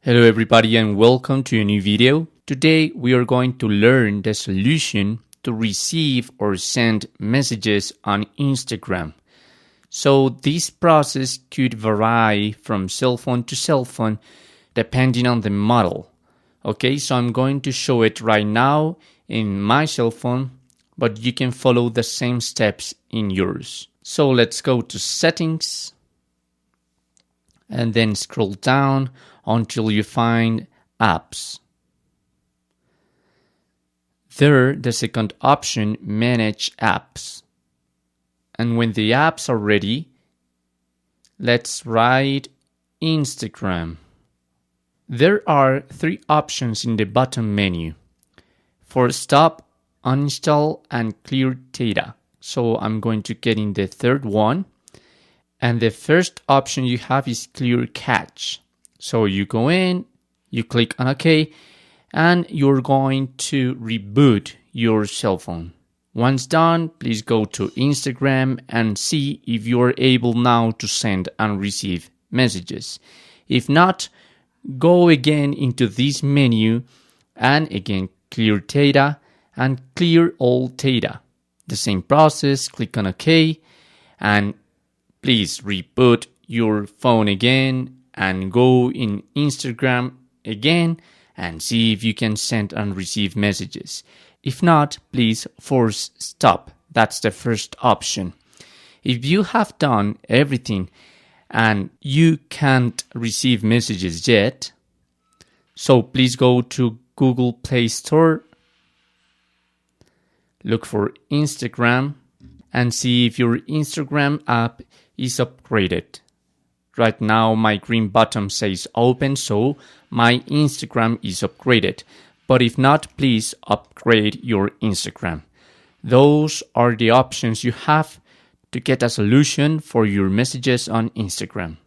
Hello everybody and welcome to a new video. Today we are going to learn the solution to receive or send messages on Instagram. So this process could vary from cell phone to cell phone depending on the model. Okay, so I'm going to show it right now in my cell phone, but you can follow the same steps in yours. So let's go to settings and then scroll down until you find apps. There, the second option, manage apps. And when the apps are ready, let's write Instagram. There are three options in the bottom menu: for stop, uninstall, and clear data. So I'm going to get in the third one. And the first option you have is clear cache. So you go in, you click on OK, and you're going to reboot your cell phone. Once done, please go to Instagram and see if you're able now to send and receive messages. If not, go again into this menu and again clear data and clear all data. The same process, click on OK, and please reboot your phone again and go in Instagram again and see if you can send and receive messages. If not, please force stop. That's the first option. If you have done everything and you can't receive messages yet, so please go to Google Play Store, look for Instagram, and see if your Instagram app is upgraded. Right now my green button says open, so my Instagram is upgraded. But if not, please upgrade your Instagram. Those are the options you have to get a solution for your messages on Instagram.